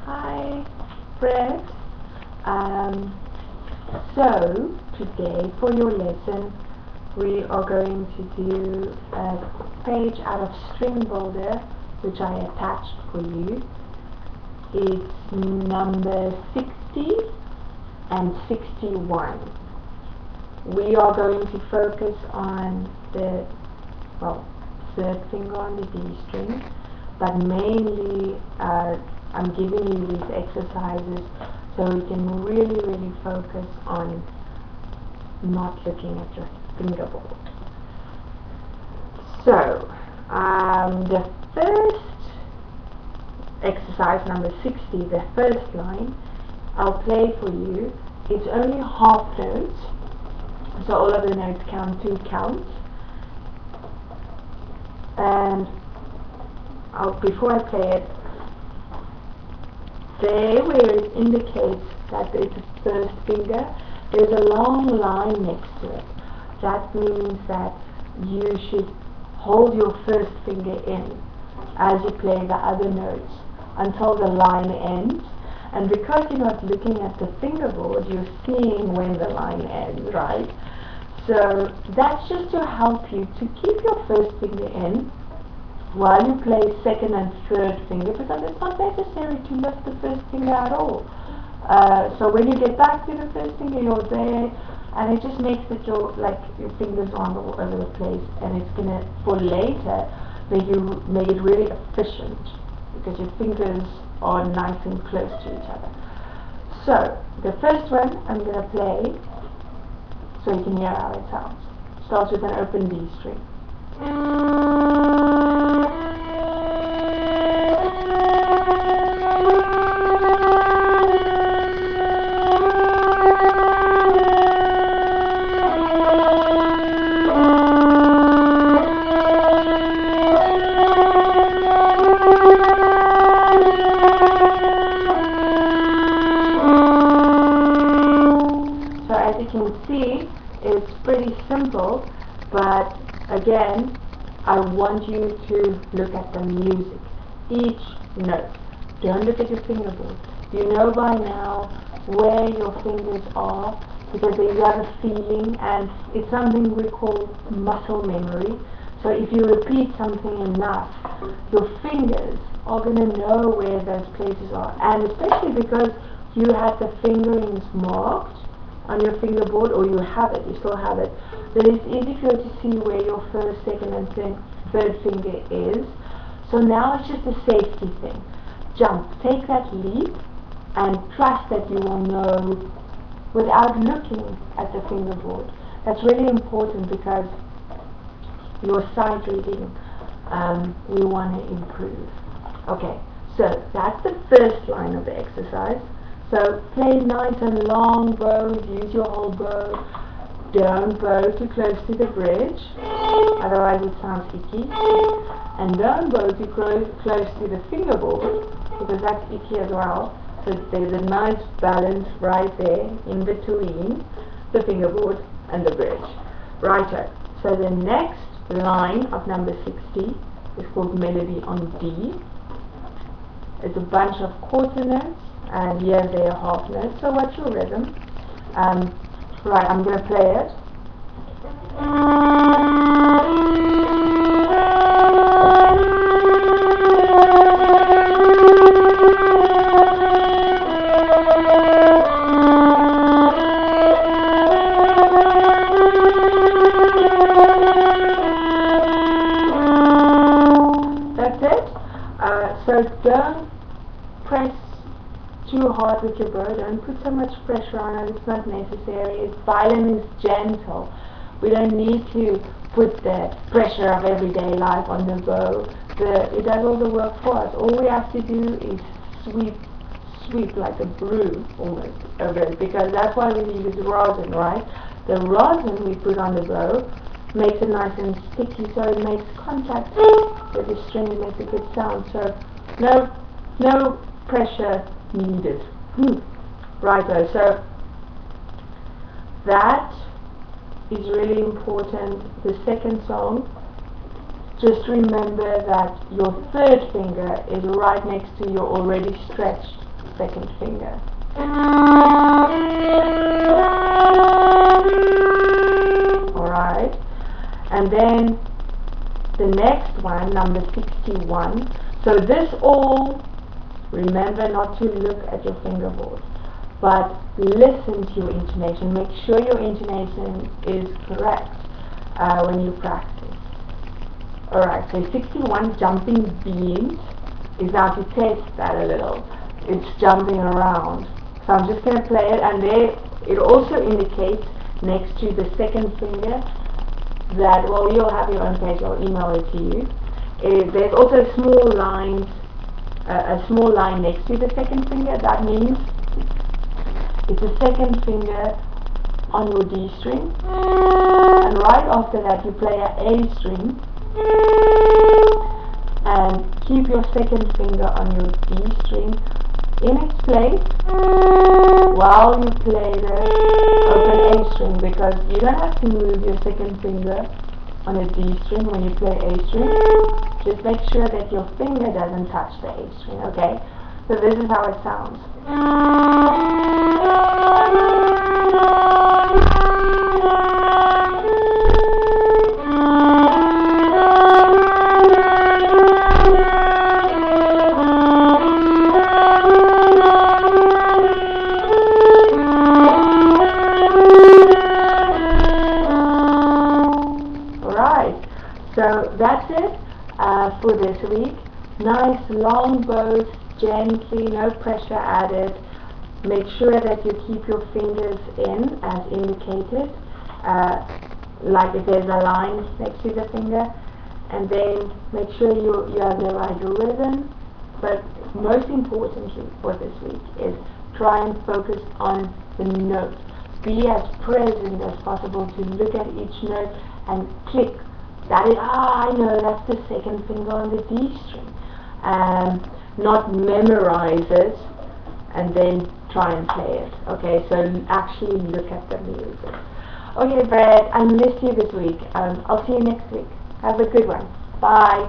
Hi, Fred. So, today for your lesson, we are going to do a page out of String Builder, which I attached for you. It's number 60 and 61. We are going to focus on the, third finger on the D string, but mainly I'm giving you these exercises so you can really focus on not looking at your fingerboard. So, the first exercise, number 60, the first line, I'll play for you. It's only half notes, so all of the notes count 2 counts. And before I play it, there where it indicates that it's a first finger, there's a long line next to it. That means that you should hold your first finger in as you play the other notes until the line ends. And because you're not looking at the fingerboard, you're seeing when the line ends, right? So that's just to help you to keep your first finger in while you play second and third finger, because it's not necessary to lift the first finger at all. So when you get back to the first finger, you're there, and it just makes it your fingers aren't all over the place, and it's gonna, for later, make it really efficient, because your fingers are nice and close to each other. So the first one I'm gonna play so you can hear how it sounds. Starts with an open D string. So as you can see, it's pretty simple, but again, I want you to look at the music, each note. Don't look at your fingerboard. You know by now where your fingers are, because you have a feeling, and it's something we call muscle memory. So if you repeat something enough, your fingers are going to know where those places are, and especially because you have the fingerings marked on your fingerboard, or you have it, you still have it, then it's easy for you to see where your first, second and third finger is. So now it's just a safety thing. Jump, take that leap, and trust that you will know without looking at the fingerboard. That's really important, because your sight reading we want to improve. Okay, so that's the first line of the exercise. So play nice and long bows, use your whole bow. Don't bow too close to the bridge, otherwise it sounds icky. And don't bow too close to the fingerboard, because that's icky as well. So there's a nice balance right there in between the fingerboard and the bridge. Righto. So the next line of number 60 is called Melody on D. It's a bunch of quarter notes, and here they are half notes. So what's your rhythm? Right, I'm going to play it. That's it. So don't press too hard with your bow. Don't put so much pressure on it. It's not necessary. Violin is gentle. We don't need to put the pressure of everyday life on the bow. It does all the work for us. All we have to do is sweep like a broom almost over it, because that's why we use rosin, right? The rosin we put on the bow makes it nice and sticky, so it makes contact with the string. It makes a good sound. So no pressure needed. Righto, so that is really important. The second song, just remember that your third finger is right next to your already stretched second finger. Alright, and then the next one, number 61. So this all, remember not to look at your fingerboard, but listen to your intonation. Make sure your intonation is correct when you practice. Alright, so 61, jumping beans, is now to test that a little. It's jumping around. So I'm just going to play it, and there it also indicates next to the second finger that, well, you'll have your own page, I'll email it to you. There's also a small line next to the second finger. That means it's the second finger on your D string, and right after that you play an A string, and keep your second finger on your D string in its place while you play the open A string, because you don't have to move your second finger on a D string when you play A string. Just make sure that your finger doesn't touch the A string, okay? So this is how it sounds. So that's it for this week. Nice long bows, gently, no pressure added. Make sure that you keep your fingers in as indicated, like if there's a line next to the finger, and then make sure you have the right rhythm. But most importantly for this week is try and focus on the note. Be as present as possible to look at each note and click. That is, I know that's the second finger on the D string. Not memorize it and then try and play it. Okay, so actually look at the music. Okay, Brad, I missed you this week. I'll see you next week. Have a good one. Bye.